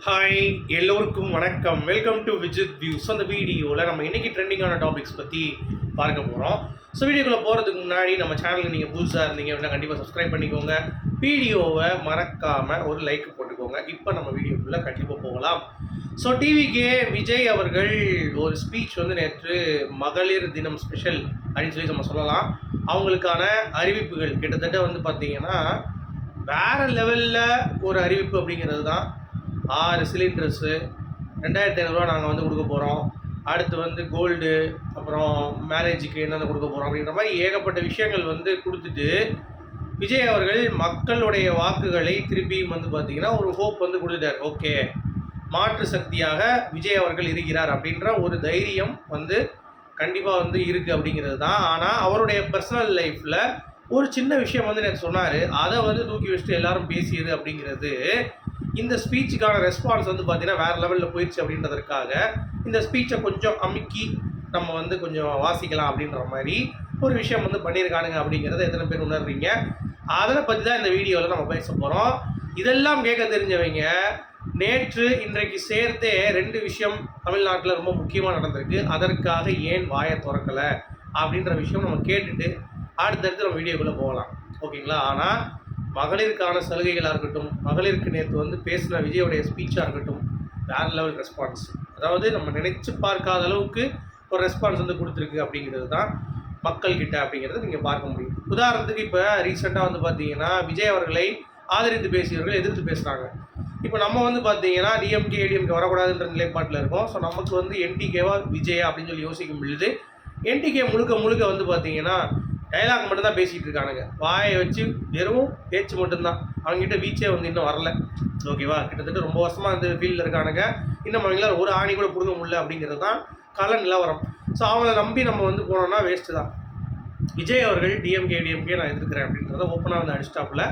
Hi எல்லோருக்கும் வணக்கம். Welcome to Vijith views. அந்த வீடியோவில் நம்ம இன்றைக்கி ட்ரெண்டிங்கான டாபிக்ஸ் பற்றி பார்க்க போகிறோம். ஸோ வீடியோக்குள்ளே போகிறதுக்கு முன்னாடி நம்ம சேனலுக்கு நீங்கள் புதுசாக இருந்தீங்க அப்படின்னா கண்டிப்பாக சப்ஸ்கிரைப் பண்ணிக்கோங்க. வீடியோவை மறக்காமல் ஒரு லைக் போட்டுக்கோங்க. இப்போ நம்ம வீடியோக்குள்ளே கண்டிப்பாக போகலாம். ஸோ டிவிக்கே விஜய் அவர்கள் ஒரு ஸ்பீச் நேற்று மகளிர் தினம் ஸ்பெஷல் அப்படின்னு நம்ம சொல்லலாம். அவங்களுக்கான அறிவிப்புகள் கிட்டத்தட்ட பார்த்தீங்கன்னா வேறு லெவலில் ஒரு அறிவிப்பு அப்படிங்கிறது தான். 6 சிலிண்டர்ஸு 2500 நாங்கள் கொடுக்க போகிறோம். அடுத்து கோல்டு, அப்புறம் மேரேஜுக்கு என்னென்ன கொடுக்க போகிறோம் அப்படின்ற மாதிரி ஏகப்பட்ட விஷயங்கள் கொடுத்துட்டு விஜய் அவர்கள் மக்களுடைய வாக்குகளை திருப்பியும் பார்த்தீங்கன்னா ஒரு ஹோப் கொடுத்துட்டார். ஓகே, மாற்று சக்தியாக விஜய் அவர்கள் இருக்கிறார் அப்படின்ற ஒரு தைரியம் கண்டிப்பாக இருக்குது அப்படிங்கிறது தான். ஆனால் அவருடைய பர்சனல் லைஃப்பில் ஒரு சின்ன விஷயம் நேற்று சொன்னார். அதை தூக்கி வச்சுட்டு எல்லாரும் பேசியது அப்படிங்கிறது இந்த ஸ்பீச்சுக்கான ரெஸ்பான்ஸ் பார்த்தீங்கன்னா வேறு லெவலில் போயிடுச்சு. அப்படின்றதுக்காக இந்த ஸ்பீச்சை கொஞ்சம் அமுக்கி நம்ம கொஞ்சம் வாசிக்கலாம் அப்படின்ற மாதிரி ஒரு விஷயம் பண்ணியிருக்கானுங்க அப்படிங்கிறத எத்தனை பேர் உணர்றீங்க? அதை பற்றி தான் இந்த வீடியோவில் நம்ம பேச போகிறோம். இதெல்லாம் கேட்க தெரிஞ்சவங்க நேற்று இன்றைக்கு சேர்த்தே 2 விஷயம் தமிழ்நாட்டில் ரொம்ப முக்கியமாக நடந்திருக்கு. அதற்காக ஏன் வாயை திறக்கலை அப்படின்ற விஷயம் நம்ம கேட்டுட்டு அடுத்தடுத்து நம்ம வீடியோக்குள்ளே போகலாம், ஓகேங்களா? ஆனால் மகளிருக்கான சலுகைகளாக இருக்கட்டும், மகளிருக்கு நேற்று பேசின விஜயோடைய ஸ்பீச்சாக இருக்கட்டும், வேறு லெவல் ரெஸ்பான்ஸ். அதாவது நம்ம நினைச்சு பார்க்காத அளவுக்கு ஒரு ரெஸ்பான்ஸ் கொடுத்துருக்கு அப்படிங்கிறது தான் மக்கள்கிட்ட அப்படிங்கிறத நீங்கள் பார்க்க முடியும். உதாரணத்துக்கு இப்போ ரீசெண்டாக பார்த்தீங்கன்னா விஜய் அவர்களை ஆதரித்து பேசியவர்கள் எதிர்த்து பேசுகிறாங்க. இப்போ நம்ம பார்த்தீங்கன்னா டிஎம்கே ஏடிஎம்கே வரக்கூடாதுன்ற நிலைப்பாட்டில் இருக்கோம். ஸோ நமக்கு என்டிகேவா விஜயா அப்படின்னு சொல்லி யோசிக்கும் பொழுது என்டிகே முழுக்க பார்த்தீங்கன்னா டைலாக் மட்டும்தான் பேசிகிட்டு இருக்கானுங்க. வாயை வச்சு வெறும் பேச்சு மட்டும்தான். அவங்ககிட்ட வீச்சே இன்னும் வரல, ஓகேவா? கிட்டத்தட்ட ரொம்ப வருஷமாக இந்த ஃபீல்டில் இருக்கானுங்க. இன்னும் அவங்களால ஒரு ஆணி கூட பிடுங்க முடியல அப்படிங்கிறது தான் கள நிலவரம். ஸோ அவங்கள நம்பி நம்ம போனோம்னா வேஸ்ட்டு தான். விஜய் அவர்கள் டிஎம்கே நான் எதிர்க்கிறேன் அப்படின்றத ஓப்பனாக அடிச்சிட்டாப்புல.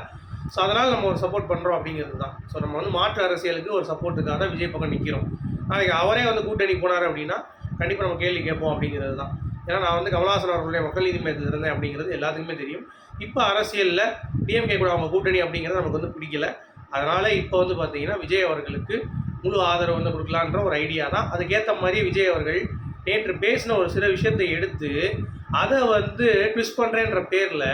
ஸோ அதனால் நம்ம ஒரு சப்போர்ட் பண்ணுறோம் அப்படிங்கிறது தான். ஸோ நம்ம மாற்று அரசியலுக்கு ஒரு சப்போர்ட்டுக்காக தான் விஜய் பக்கம் நிற்கிறோம். நாளைக்கு அவரே கூட்டணி போனார் அப்படின்னா கண்டிப்பாக நம்ம கேள்வி கேட்போம் அப்படிங்கிறது தான். ஏன்னா நான் கமலஹாசன் அவர்களுடைய மக்கள் நீதி மையத்தில் இருந்தேன் அப்படிங்கிறது எல்லாத்துக்குமே தெரியும். இப்போ அரசியலில் டிஎம்கே கூட அவங்க கூட்டணி அப்படிங்கிறது நமக்கு பிடிக்கல. அதனால் இப்போ பார்த்தீங்கன்னா விஜய் அவர்களுக்கு முழு ஆதரவு கொடுக்கலான்ற ஒரு ஐடியா தான். அதுக்கேற்ற மாதிரி விஜய் அவர்கள் நேற்று பேசின ஒரு சில விஷயத்தை எடுத்து அதை ட்விஸ்ட் பண்ணுறேன்ற பேரில்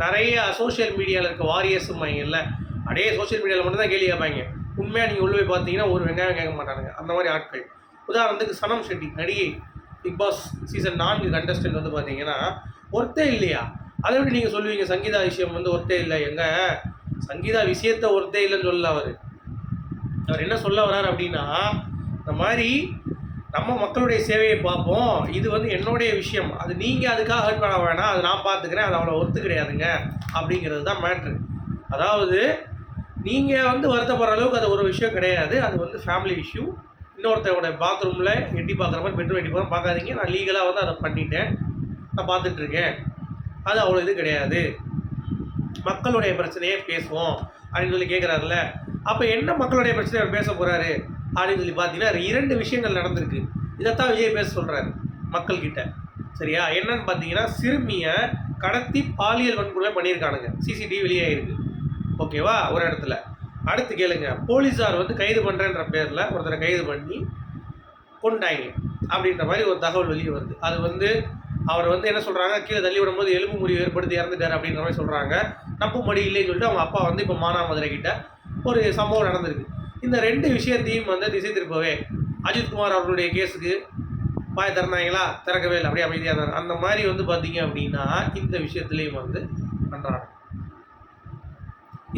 நிறைய சோஷியல் மீடியாவில் இருக்க வாரியர்ஸ் மையங்களில் அப்படியே சோஷியல் மீடியாவில் மட்டும்தான் கேள்வி கேட்பாங்க. உண்மையாக நீங்கள் உள்ள போய் பார்த்தீங்கன்னா ஒரு வெங்காயம் கேட்க மாட்டானுங்க. அந்த மாதிரி ஆட்கள். உதாரணத்துக்கு சனம் ஷெட்டி நடிகை, பிக் பாஸ் சீசன் 4 கண்டஸ்டன்ட் பார்த்தீங்கன்னா ஒருத்தே இல்லையா? அதை விட நீங்கள் சொல்லுவீங்க சங்கீதா விஷயம் ஒருத்தே இல்லை. எங்க சங்கீதா விஷயத்தை ஒருத்தே இல்லைன்னு சொல்லல. அவர் என்ன சொல்ல வர்றாரு அப்படின்னா, இந்த மாதிரி நம்ம மக்களுடைய சேவையை பார்ப்போம், இது என்னுடைய விஷயம், அது நீங்கள் அதுக்காக ஹர்ட் பண்ண வேணாம், அது நான் பார்த்துக்கிறேன், அது அவ்வளோ ஒர்த்து கிடையாதுங்க அப்படிங்கிறது தான் மேட்ரு. அதாவது நீங்கள் வருத்தப்படுற அளவுக்கு அது ஒரு விஷயம் கிடையாது. அது ஃபேமிலி இஷ்யூ. இன்னொருத்தரோட பாத்ரூமில் எட்டி பார்க்குற மாதிரி பெட்ரூம் எட்டி பார்க்காதீங்க. நான் லீகலாக அதை பண்ணிட்டேன், நான் பார்த்துட்ருக்கேன், அது அவ்வளோ இது கிடையாது. மக்களுடைய பிரச்சனையே பேசுவோம் அப்படின்னு சொல்லி கேட்குறாருல. அப்போ என்ன மக்களுடைய பிரச்சனையை அவர் பேச போகிறாரு அப்படின்னு சொல்லி பார்த்தீங்கன்னா 2 விஷயங்கள் நடந்திருக்கு. இதைத்தான் விஜய் பேச சொல்கிறாரு மக்கள்கிட்ட. சரியா? என்னன்னு பார்த்தீங்கன்னா சிறுமியை கடத்தி பாலியல் வன்கொடுமை பண்ணியிருக்கானுங்க. சிசிடிவி வெளியே இருக்குது, ஓகேவா? ஒரு இடத்துல. அடுத்து கேளுங்க, போலீஸார் கைது பண்ணுறேன்ற பேரில் ஒருத்தரை கைது பண்ணி கொண்டாங்க அப்படின்ற மாதிரி ஒரு தகவல் வெளியே வருது. அது அவர் என்ன சொல்கிறாங்க, கீழே தள்ளி விடும்போது எலும்பு முறிவு ஏற்படுத்தி இறந்துட்டார் அப்படின்ற மாதிரி சொல்கிறாங்க. நம்பும்படி இல்லைன்னு சொல்லிட்டு அவங்க அப்பா இப்போ மானாமதுரை கிட்ட ஒரு சம்பவம் நடந்திருக்கு. இந்த 2 விஷயத்தையும் திசை திருப்பவே அஜித்குமார் அவர்களுடைய கேஸுக்கு பாய திறந்தாங்களா, திறக்கவே இல்லை, அப்படியே அமைதியாக இருந்தாங்க. அந்த மாதிரி பார்த்தீங்க அப்படின்னா இந்த விஷயத்துலேயும் பண்ணுறாங்க.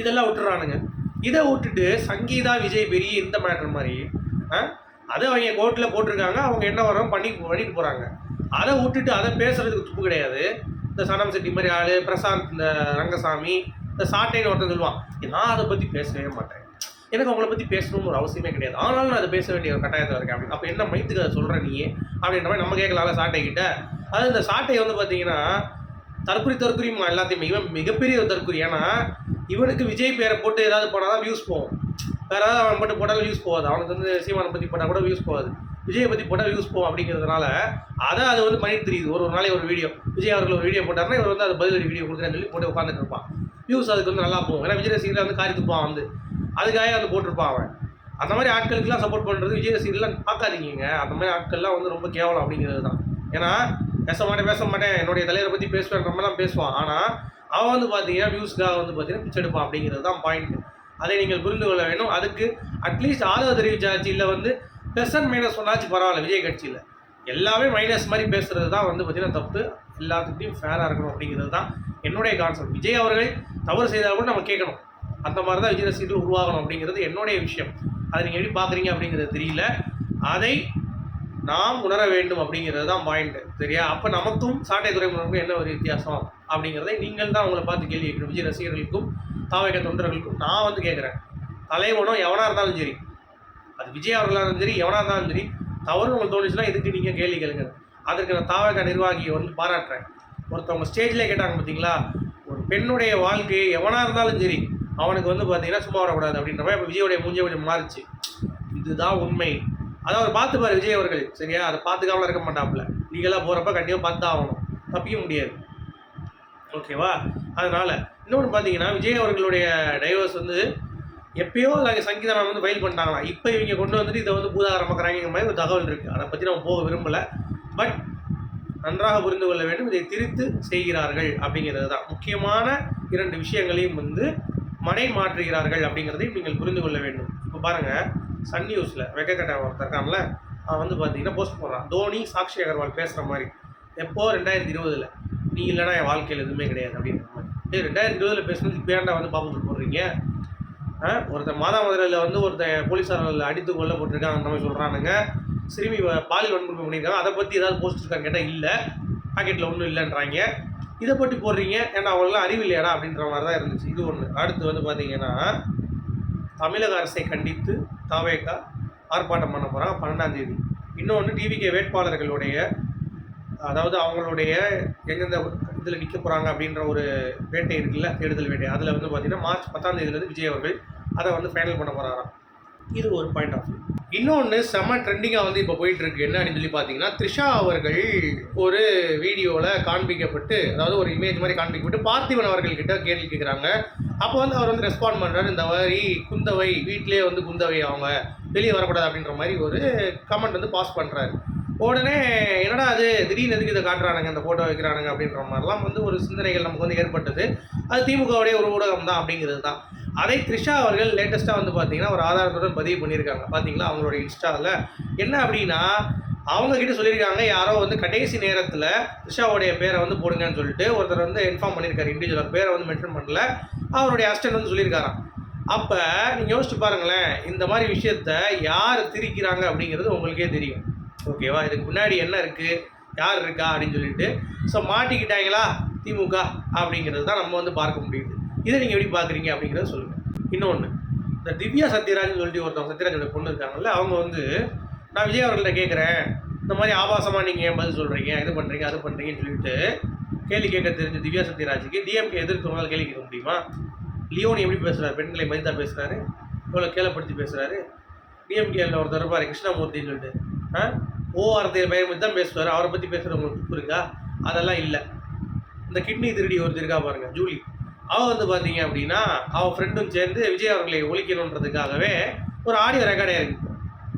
இதெல்லாம் விட்டுறானுங்க. இதை விட்டுட்டு சங்கீதா விஜய் பெரிய இந்த மேட்டர் மாதிரி அதை அவங்க கோர்ட்டில் போட்டிருக்காங்க. அவங்க என்ன வரோம் பண்ணிட்டு போகிறாங்க. அதை விட்டுட்டு அதை பேசுகிறதுக்கு துப்பு கிடையாது. இந்த சனம் செட்டி மாதிரி ஆள், பிரசாந்த், இந்த ரங்கசாமி, இந்த சாட்டைன்னு ஒருத்தர் சொல்லுவான், நான் அதை பற்றி பேசவே மாட்டேன், எனக்கு அவங்கள பற்றி பேசணும்னு ஒரு அவசியமே கிடையாது, ஆனாலும் நான் அதை பேச வேண்டிய ஒரு கட்டாயத்தில் இருக்கேன் அப்படின்னு. அப்போ என்ன மைத்துக்கு அதை சொல்கிறேன் நீ அப்படின்ற மாதிரி நம்ம கேட்கலாம்ல சாட்டைக்கிட்ட. அது இந்த சாட்டை பார்த்தீங்கன்னா தற்குறிமா எல்லாத்தையுமே. இவன் மிகப்பெரிய ஒரு தற்குறி. ஏன்னா இவனுக்கு விஜய் பேரை போட்டு ஏதாவது போனால் தான் வியூஸ் போகும். வேறு ஏதாவது அவன் போட்டு போட்டாலும் வியூஸ் போகாது. அவனுக்கு சீமானை பற்றி போட்டால் கூட வியூஸ் போகாது. விஜயை பற்றி போட்டால் வியூஸ் போகும் அப்படிங்கிறதுனால அது பண்ணிட்டு தெரியுது. ஒரு நாளைக்கு ஒரு வீடியோ விஜய் அவர்கள் ஒரு வீடியோ போட்டார்னா இவர் அது பதிலடி வீடியோ கொடுக்குறேன்னு சொல்லி போட்டு உட்காந்துட்டு இருப்பான். வியூஸ் அதுக்கு நல்லா போகும். ஏன்னா விஜய் ரசிகர்கள் காரி துப்பான் அதுக்காக போட்டிருப்பான் அவன். அந்த மாதிரி ஆட்களுக்கெல்லாம் சப்போர்ட் பண்ணுறது விஜய் ரசிகர்லாம் பார்க்காதீங்க. அந்த மாதிரி ஆட்கள்லாம் வந்து ரொம்ப கேவலம் அப்படிங்கிறது தான். ஏன்னா பேச மாட்டேன் என்னுடைய தலைவரை பற்றி பேசுவேன் நம்மலாம் பேசுவான். ஆனால் அவன் வந்து பார்த்தீங்கன்னா வியூஸ்க்காக வந்து பார்த்தீங்கன்னா பிச்சை எடுப்பான் அப்படிங்கிறது தான் பாயிண்ட். அதை நீங்கள் புரிந்து கொள்ள வேண்டும். அதுக்கு அட்லீஸ்ட் ஆதரவு தெரிவிச்சாச்சு, இல்லை வந்து ப்ளஸ் அண்ட் மைனஸ் சொன்னாச்சு பரவாயில்ல. விஜய் கட்சியில் எல்லாமே மைனஸ் மாதிரி பேசுகிறது தான் வந்து பார்த்தீங்கன்னா தப்பு. எல்லாத்துக்கிட்டையும் ஃபேராக இருக்கணும் அப்படிங்கிறது தான் என்னுடைய கான்செப்ட். விஜய் அவர்கள் தவறு செய்தால் கூட நம்ம கேட்கணும். அந்த மாதிரி தான் விஜய் ரசிகர்கள் உருவாகணும் அப்படிங்கிறது என்னுடைய விஷயம். அதை நீங்கள் எப்படி பார்க்குறீங்க அப்படிங்கிறது தெரியல. அதை நாம் உணர வேண்டும் அப்படிங்கிறது தான் பாயிண்ட். சரியா? அப்போ நமக்கும் சாட்டை துறைமுகனுக்கும் என்ன ஒரு வித்தியாசம் அப்படிங்கிறதை நீங்கள் தான் உங்களை பார்த்து கேள்வி கேட்கணும். விஜய் ரசிகர்களுக்கும் தாவக தொண்டர்களுக்கும் நான் வந்து கேட்குறேன். தலைவனும் எவனாக இருந்தாலும் சரி, அது விஜய் அவர்களாக இருந்தாலும் சரி, எவனாக இருந்தாலும் சரி, தவறு உங்களுக்கு தோணுச்சுன்னா இதுக்கு நீங்கள் கேள்வி கேளுங்க. அதற்கு நான் தாவக நிர்வாகியை வந்து பாராட்டுறேன். ஒருத்தவங்க ஸ்டேஜ்லேயே கேட்டாங்க பார்த்தீங்களா, ஒரு பெண்ணுடைய வாழ்க்கையை எவனாக இருந்தாலும் சரி அவனுக்கு வந்து பார்த்தீங்கன்னா சும்மா வரக்கூடாது அப்படின்ற மாதிரி இப்போ விஜயோடைய மூஞ்சே கொஞ்சம் மாறிச்சு. இதுதான் உண்மை. அதை அவர் பார்த்துப்பார் விஜய் அவர்கள். சரியா? அதை பார்த்துக்காமலாம் இருக்க மாட்டாப்புல. லீகலாக போகிறப்ப கண்டிப்பாக பார்த்து தான் ஆகணும், தப்பிக்க முடியாது. ஓகேவா? அதனால் இன்னொன்று பார்த்தீங்கன்னா விஜய் அவர்களுடைய டைவர்ஸ் வந்து எப்பயோ சங்கீதம் வந்து ஃபைல் பண்ணிட்டாங்களாம். இப்போ இவங்க கொண்டு வந்துட்டு இதை வந்து பூதாகரமாக்குறாங்கிற மாதிரி ஒரு தகவல் இருக்குது. அதை பற்றி நம்ம போக விரும்பலை. பட் நன்றாக புரிந்து கொள்ள வேண்டும், இதை திரித்து செய்கிறார்கள் அப்படிங்கிறது தான். முக்கியமான 2 விஷயங்களையும் வந்து மடை மாற்றுகிறார்கள் அப்படிங்கிறதையும் நீங்கள் புரிந்து கொள்ள வேண்டும். இப்போ பாருங்கள், சன் நியூஸில் வெங்கக்கட்டா ஒருத்தர் இருக்கான்ல, அவன் வந்து பார்த்தீங்கன்னா போஸ்ட் போடுறான். தோனி சாக்ஷி அகர்வால் பேசுகிற மாதிரி. எப்போ 2020 நீ இல்லைனா என் வாழ்க்கையில் எதுவுமே கிடையாது அப்படின்ற மாதிரி. 2020 பேசுனது இப்போ ஏன்டா வந்து பாப்பு போடுறீங்க? ஒருத்தர் மாதாமதுரையில் வந்து ஒருத்தர் போலீஸார்கள் அடித்து கொல்ல போட்டிருக்காங்க அந்த மாதிரி சொல்கிறானுங்க. சிறுமி பாலியல் வன்கொடுமை பண்ணியிருக்காங்க. அதை பற்றி ஏதாவது போஸ்ட் இருக்காங்க கேட்டால் இல்லை, பாக்கெட்டில் ஒன்றும் இல்லைன்றாங்க. இதை பற்றி போடுறீங்க ஏன்னா அவங்களாம் அறிவு இல்லையாடா அப்படின்ற மாதிரி தான் இருந்துச்சு. இது ஒன்று. அடுத்து வந்து பார்த்தீங்கன்னா தமிழக அரசை கண்டித்து தாவேகா ஆர்ப்பாட்டம் பண்ண போகிறாங்க 12ஆம் தேதி. இன்னொன்று டிவிகே வேட்பாளர்களுடைய, அதாவது அவங்களுடைய எந்தெந்த இதில் நிற்க போகிறாங்க அப்படின்ற ஒரு வேட்டை இருக்குல்ல, தேடுதல் வேட்டை. அதில் வந்து பார்த்தீங்கன்னா மார்ச் 10ஆம் தேதியிலேருந்து விஜய் அவர்கள் அதை வந்து ஃபைனல் பண்ண போகிறாராம். இது ஒரு பாயிண்ட் ஆஃப் வியூ. இன்னொன்று செம்ம ட்ரெண்டிங்காக வந்து இப்போ போயிட்டுருக்கு. என்ன அப்படின்னு சொல்லி பார்த்தீங்கன்னா, த்ரிஷா அவர்கள் ஒரு வீடியோவில் காண்பிக்கப்பட்டு, அதாவது ஒரு இமேஜ் மாதிரி காண்பிக்கப்பட்டு பார்த்திபன் அவர்கள்கிட்ட கேள்வி கேட்குறாங்க. அப்போ வந்து அவர் வந்து ரெஸ்பாண்ட் பண்ணுறாரு, இந்த மாதிரி குந்தவை வீட்டிலே வந்து குந்தவை அவங்க வெளியே வரக்கூடாது அப்படின்ற மாதிரி ஒரு கமெண்ட் வந்து பாஸ் பண்ணுறாரு. உடனே என்னடா அது திடீர்னு எதுக்கு இதை காட்டுறானுங்க, இந்த ஃபோட்டோ வைக்கிறானுங்க அப்படின்ற மாதிரிலாம் வந்து ஒரு சிந்தனைகள் நமக்கு வந்து ஏற்பட்டது. அது திமுகவுடைய ஒரு ஊடகம் தான் அப்படிங்கிறது தான். அதை த்ரிஷா அவர்கள் லேட்டஸ்ட்டாக வந்து பார்த்தீங்கன்னா ஒரு ஆதாரத்துடன் பதிவு பண்ணியிருக்காங்க. பார்த்தீங்களா அவங்களோட இன்ஸ்டாவில் என்ன அப்படின்னா, அவங்கக்கிட்ட சொல்லியிருக்காங்க யாரோ வந்து கடைசி நேரத்தில் த்ரிஷாவுடைய பேரை வந்து போடுங்கன்னு சொல்லிட்டு ஒருத்தர் வந்து இன்ஃபார்ம் பண்ணியிருக்காரு. இண்டிவிஜுவல் பேரை வந்து மென்ஷன் பண்ணல, அவருடைய அசிஸ்டன்ட் வந்து சொல்லியிருக்காராம். அப்போ நீங்கள் யோசிச்சு பாருங்களேன், இந்த மாதிரி விஷயத்த யார் திரிக்கிறாங்க அப்படிங்கிறது உங்களுக்கே தெரியும். ஓகேவா? இதுக்கு முன்னாடி என்ன இருக்குது, யார் இருக்கா அப்படின்னு சொல்லிட்டு. ஸோ மாட்டிக்கிட்டாங்களா திமுக அப்படிங்கிறது தான் நம்ம வந்து பார்க்க முடியுது. இதை நீங்கள் எப்படி பார்க்குறீங்க அப்படிங்கிறத சொல்லுங்கள். இன்னொன்று, இந்த திவ்யா சத்யராஜ்னு சொல்லிட்டு ஒருத்தவங்க சத்யராஜோட பொண்ணு இருக்காங்கல்ல, அவங்க வந்து நான் விஜய் அவர்கள்ட்ட கேட்குறேன், இந்த மாதிரி ஆபாசமாக நீங்கள் ஏன் பதில் சொல்கிறீங்க, இது பண்ணுறீங்க அது பண்ணுறீங்கன்னு சொல்லிட்டு கேள்வி கேட்க தெரிஞ்ச திவ்யா சத்யராஜுக்கு டிஎம்கே எதிர்த்தவங்களால் கேள்வி கேட்க முடியுமா? லியோனி எப்படி பேசுகிறார், பெண்களை மதித்தா பேசுகிறாரு, இவ்வளோ கேளப்படுத்தி பேசுகிறாரு. டிஎம்கேல ஒருத்தர் இருப்பார் கிருஷ்ணமூர்த்தின்னு சொல்லிட்டு, ஓஆர்த்தையை பயன்படுத்தி தான் பேசுவார். அவரை பற்றி பேசுகிற உங்களுக்கு துப்பு இருக்கா? அதெல்லாம் இல்லை. இந்த கிட்னி திருடி ஒருத்தர் இருக்கா பாருங்கள், ஜூலி, அவள் வந்து பார்த்தீங்க அப்படின்னா அவள் ஃப்ரெண்டும் சேர்ந்து விஜய் அவர்களை ஒழிக்கணுன்றதுக்காகவே ஒரு ஆடியோ ரெக்கார்டே இருக்குது.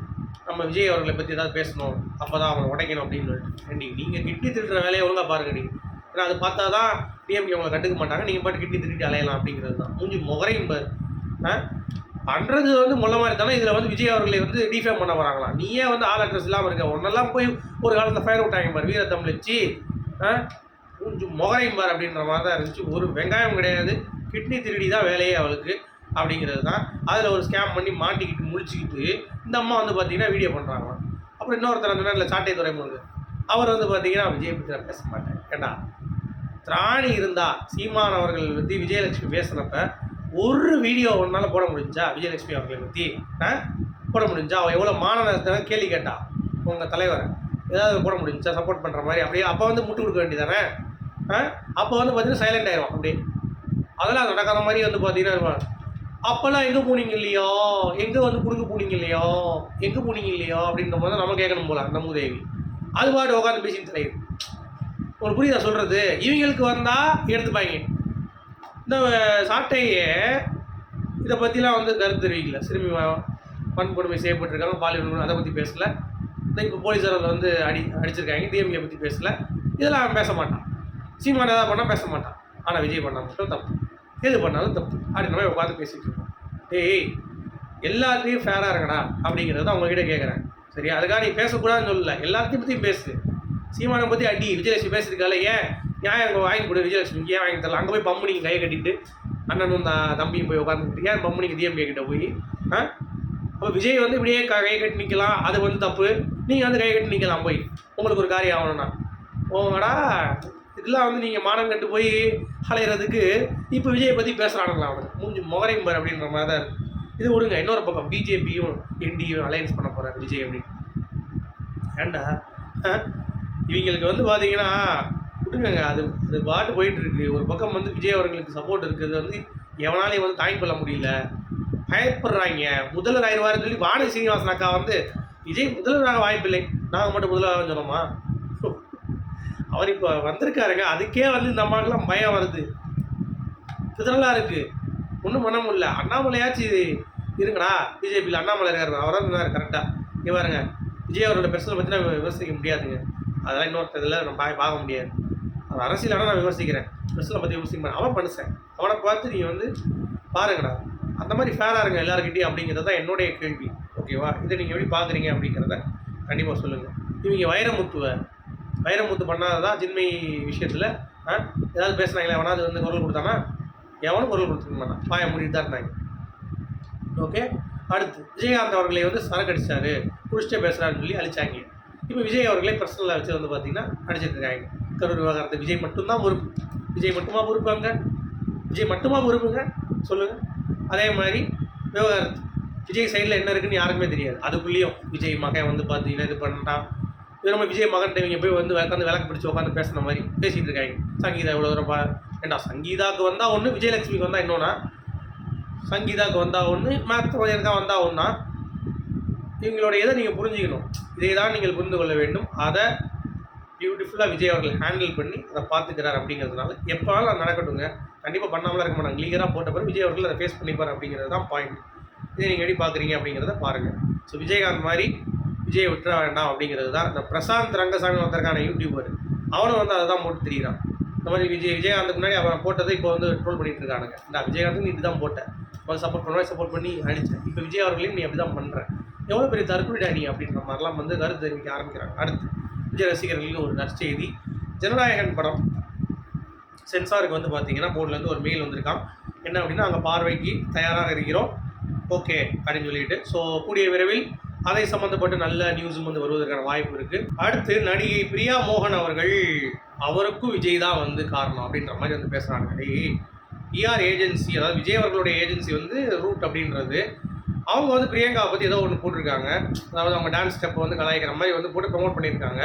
நம்ம விஜய் அவர்களை பற்றி ஏதாவது பேசணும், அப்போ தான் அவனை உடைக்கணும் அப்படின்னு சொல்லிட்டு. நீங்கள் கிட்னி திருடுற வேலையை ஒழுங்காக பாருங்கள் நீங்கள். ஏன்னா அது பார்த்தா தான் டிஎம்கே அவங்களை கண்டுக்க மாட்டாங்க. நீங்கள் பாட்டு கிட்னி திருட்டி அலையலாம் அப்படிங்கிறது தான். மூஞ்சி முகரையும் பாரு. பண்ணுறது வந்து முள்ள மாதிரி தானே. இதில் வந்து விஜய் அவர்களை வந்து டிஃபேம் பண்ண வராங்களாம். நீயே வந்து ஆல் அட்ரஸ் இல்லாமல் இருக்க, ஒன்னெல்லாம் போய் ஒரு காலத்தில் ஃபயர் விட்டாங்க பாரு வீரத்தமிழ் வச்சு. கொஞ்சம் முகரையும் பார் அப்படின்ற மாதிரி தான் இருந்துச்சு. ஒரு வெங்காயம் கிடையாது, கிட்னி திருடி தான் வேலையே அவளுக்கு அப்படிங்கிறது தான். அதில் ஒரு ஸ்கேம் பண்ணி மாட்டிக்கிட்டு முழிச்சிக்கிட்டு இந்த அம்மா வந்து பார்த்தீங்கன்னா வீடியோ பண்ணுறாங்களாம். அப்புறம் இன்னொருத்தர் அந்த நேரத்தில் சாட்டை துறைமுக அவர் வந்து பார்த்தீங்கன்னா விஜய் பற்றி நான் பேச மாட்டேன், ஏண்டா திராணி இருந்தால் சீமான் அவர்கள் பற்றி விஜயலட்சுமி பேசுனப்ப ஒரு வீடியோ ஒன்றால் போட முடிஞ்சா, விஜயலட்சுமி அவர்களை பற்றி போட முடிஞ்சா, அவள் எவ்வளோ மானத்தை கேள்வி கேட்டா உங்கள் தலைவரை ஏதாவது போட முடிஞ்சா சப்போர்ட் பண்ணுற மாதிரி அப்படியே. அப்போ வந்து முட்டு கொடுக்க வேண்டியதானே. அப்போ வந்து பார்த்தீங்கன்னா சைலண்ட் ஆயிரும் அப்படியே. அதெல்லாம் நடக்காத மாதிரி வந்து பார்த்தீங்கன்னா அப்போல்லாம் எங்கே போனீங்க இல்லையோ, எங்கே வந்து கொடுக்க போனீங்க இல்லையோ, எங்கே போனீங்க இல்லையோ அப்படின்ற போது நம்ம கேட்கணும் போல அந்த மூதேவி. அது பாட்டு உட்காந்து பேசின்னு தலையுது. உங்களுக்கு புரியுதா சொல்கிறது? இவங்களுக்கு வந்தால் எடுத்துப்பாங்க. இந்த சாட்டையே இதை பற்றிலாம் வந்து கருத்து தெரிவிக்கல. சிறுமி வன்கொடுமை செய்யப்பட்டிருக்காங்க, பாலியல் அதை பற்றி பேசலை. இப்போ போலீஸாரில் வந்து அடிச்சிருக்காங்க, டிஎம்கே பற்றி பேசலை. இதெல்லாம் அவன் பேச மாட்டான். சீமான் ஏதாவது பண்ணால் பேச மாட்டான். ஆனால் விஜய் பண்ணால் மட்டும் தப்பு, எது பண்ணாலும் தப்பு அப்படின்னு நம்ம உட்காந்து பேசிகிட்டு இருக்கோம். ஏய், எல்லாத்தையும் ஃபேராக இருக்கடா அப்படிங்கிறத அவங்ககிட்ட கேட்குறேன். சரியா? அதுக்காக நீ பேசக்கூடாதுன்னு சொல்லலை, எல்லாத்தையும் பற்றியும் பேசு. சீமானை பற்றி அடி, விஜயலட்சுமி பேசியிருக்காள், ஏன் நியாயம் அங்கே வாங்கி கொடு, விஜயலட்சுமிக்கு ஏன் வாங்கி தரல? அங்கே போய் பம்பு நீங்கள் கையை கட்டிட்டு அண்ணனும் தம்பியும் போய் உட்காந்துக்கிட்டு ஏன் பம்பு நீங்கள் டிஎம்கே கிட்ட போய் அப்போ விஜய் வந்து இப்படியே கை கட்டி நிற்கலாம், அது வந்து தப்பு. நீங்கள் வந்து கை கட்டி நிற்கலாம் போய், உங்களுக்கு ஒரு காரியம் ஆகணும்னா. ஓங்கடா, இதெல்லாம் வந்து நீங்கள் மானம் கட்டு போய் அலையிறதுக்கு இப்போ விஜயை பற்றி பேசுகிறானுங்களா? அவனுக்கு மூஞ்சி முகரையும் பாரு அப்படின்ற மாதிரி தான் இருக்குது. இது விடுங்க, இன்னொரு பக்கம் பிஜேபியும் என்டியும் அலையன்ஸ் பண்ண போகிறார் விஜய் அப்படின்னு. ஏண்டா இவங்களுக்கு வந்து பார்த்தீங்கன்னா விட்டுங்க, அது பாட்டு போயிட்டுருக்கு. ஒரு பக்கம் வந்து விஜய் அவர்களுக்கு சப்போர்ட் இருக்குது வந்து எவனாலையும் வந்து தாங்கி கொள்ள முடியல, பயப்படுறாங்க. முதல்வர் ஆயிடுவாருன்னு சொல்லி வானதி சீனிவாசன் அக்கா வந்து விஜய் முதல்வராக வாய்ப்பில்லை, நாங்கள் மட்டும் முதல்வராக சொன்னோமா? அவர் இப்போ வந்திருக்காருங்க, அதுக்கே வந்து இந்த அம்மாக்கெல்லாம் பயம் வருது, இதெல்லாம் இருக்குது, ஒன்றும் பண்ண முடியல. அண்ணாமலையாச்சு இருங்கடா, பிஜேபியில் அண்ணாமலை இருக்காரு, அவர் தான் இருந்தார் கரெக்டாக. இங்கே பாருங்க, விஜய் அவரோட பெர்சனல் பற்றி நான் விமர்சிக்க முடியாதுங்க, அதெல்லாம் இன்னொருத்ததில் நம்ம பார்க்க முடியாது. அவர் அரசியலான நான் விமர்சிக்கிறேன், பெர்சனலை பற்றி விமர்சிக்க அவன் பண்ணுசேன், அவனை பார்த்து நீங்கள் வந்து பாருங்கடா, அந்த மாதிரி ஃபேராக இருங்க எல்லாருக்கிட்டையும் அப்படிங்கிறது தான் என்னுடைய கேள்வி. ஓகேவா? இதை நீங்கள் எப்படி பார்க்குறீங்க அப்படிங்கிறத கண்டிப்பாக சொல்லுங்கள். இவங்க வைரமுத்து பண்ணாதான் ஜின்மை விஷயத்தில் ஏதாவது பேசுனாங்களே, எவனாவது வந்து குரல் கொடுத்தானா? எவனும் குரல் கொடுத்துக்க மாட்டான், பாய மூடிட்டு தான் இருந்தாங்க. ஓகே, அடுத்து விஜயகாந்த் அவர்களை வந்து சரக்கு அடிச்சாரு, குடிச்சிட்டே பேசுகிறாருன்னு சொல்லி அழிச்சாங்க. இப்போ விஜய் அவர்களே பர்சனலாக வச்சு வந்து பார்த்தீங்கன்னா அடிச்சிட்டு இருக்காங்க. கரூர் விவகாரத்தை விஜய் மட்டும்தான் பொறுப்பு, விஜய் மட்டுமா பொறுப்பாங்க? விஜய் மட்டுமா பொறுப்புங்க சொல்லுங்கள். அதே மாதிரி விவகாரத்து விஜய் சைடில் என்ன இருக்குன்னு யாருக்குமே தெரியாது. அதுக்குள்ளேயும் விஜய் மகன் வந்து பார்த்தீங்கன்னா இது பண்ணிட்டான், இது நம்ம விஜய் மகன் இவங்க போய் வந்து உட்காந்து விளக்கு பிடிச்சி உட்காந்து பேசுன மாதிரி பேசிகிட்டு இருக்காங்க. சங்கீதா இவ்வளோ தூரம் ஏண்டா, சங்கீதாவுக்கு வந்தால் ஒன்று, விஜயலட்சுமிக்கு வந்தால் இன்னொன்னா. சங்கீதாவுக்கு வந்தால் ஒன்று, மேத்தான் வந்தால் ஒன்றா. இவங்களோட இதை நீங்கள் புரிஞ்சுக்கணும், இதை தான் நீங்கள் புரிந்து கொள்ள வேண்டும். அதை பியூட்டிஃபுல்லாக விஜய் அவர்கள் ஹேண்டில் பண்ணி அதை பார்த்துக்கிறார் அப்படிங்கிறதுனால எப்போனாலும் அது நடக்கட்டுங்க, கண்டிப்பாக பண்ணாமலாம் இருக்க மாட்டாங்க. கிளியராக போட்ட பிறகு விஜய் அவர்கள் அதை ஃபேஸ் பண்ணிப்பார் அப்படிங்கிறது தான் பாயிண்ட். இதை நீங்கள் எப்படி பார்க்குறீங்க அப்படிங்கிறத பாருங்கள். ஸோ விஜயகாந்த் மாதிரி விஜய் விட்டுற வேண்டாம் அப்படிங்கிறது தான். இந்த பிரசாந்த் ரங்கசாமி வந்திருக்கான யூடியூபர், அவனும் வந்து அதை தான் போட்டு தெரியுறான். இந்த மாதிரி விஜயகாந்துக்கு முன்னாடி அவன் போட்டதை இப்போ வந்து ட்ரோல் பண்ணிட்டு இருக்கானுங்க. நான் விஜயகாந்துக்கு நீ இப்படி தான் போட்டேன், அவன் சப்போர்ட் பண்ணி அடித்தேன், இப்போ விஜய் அவர்களையும் நீ அப்படி தான் பண்ணுறேன், எவ்வளோ பெரிய தற்கொலைடா நீ அப்படின்ற மாதிரிலாம் வந்து கருத்து தெரிவிக்க ஆரம்பிக்கிறாங்க. அடுத்து விஜய் ரசிகர்களுக்கு ஒரு நற்செய்தி, ஜனநாயகன் படம் சென்சாருக்கு வந்து பார்த்தீங்கன்னா போர்ட்லேருந்து ஒரு மெயில் வந்திருக்கான். என்ன அப்படின்னா, அங்கே பார்வைக்கு தயாராக இருக்கிறோம் ஓகே அப்படின்னு சொல்லிட்டு. ஸோ கூடிய விரைவில் அதை சம்மந்தப்பட்ட நல்ல நியூஸும் வந்து வருவதற்கான வாய்ப்பு இருக்குது. அடுத்து நடிகை பிரியா மோகன் அவர்கள், அவருக்கும் விஜய் தான் வந்து காரணம் அப்படின்ற மாதிரி வந்து பேசுகிறாங்க. பிஆர் ஏஜென்சி, அதாவது விஜய் அவர்களுடைய ஏஜென்சி வந்து ரூட் அப்படின்றது, அவங்க வந்து பிரியங்காவை பற்றி ஏதோ ஒன்று போட்டிருக்காங்க, அதாவது அவங்க டான்ஸ் ஸ்டெப் வந்து கலாய்க்கிற மாதிரி வந்து போட்டு ப்ரமோட் பண்ணியிருக்காங்க.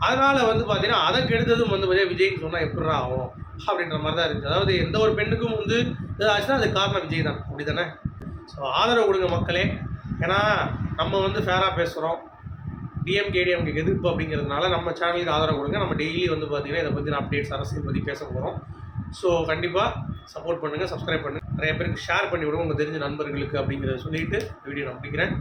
அதனால் வந்து பார்த்தீங்கன்னா அதை கெடுத்ததும் வந்து விஜய்க்கு சொன்னால் எப்படிரா ஆகும் அப்படின்ற மாதிரி தான் இருக்குது. அதாவது எந்த ஒரு பெண்ணுக்கும் வந்து ஏதாச்சுன்னா அது காரணம் விஜய் தான், அப்படி தானே? ஸோ ஆதரவு கொடுங்க மக்களே, ஏன்னா நம்ம வந்து ஃபேராக பேசுகிறோம், டிஎம்கே எதிர்ப்பு அப்படிங்கிறதுனால நம்ம சேனலுக்கு ஆதரவு கொடுங்க. நம்ம டெய்லி வந்து பார்த்தீங்கன்னா இதை பற்றின அப்டேட்ஸ், அரசியல் பற்றி பேச போகிறோம். ஸோ கண்டிப்பாக சப்போர்ட் பண்ணுங்கள், சப்ஸ்கிரைப் பண்ணுங்கள், நிறைய பேருக்கு ஷேர் பண்ணி விடுவோம் உங்கள் தெரிஞ்ச நண்பர்களுக்கு அப்படிங்கிறத சொல்லிவிட்டு வீடியோ நான் முடிக்கிறேன்.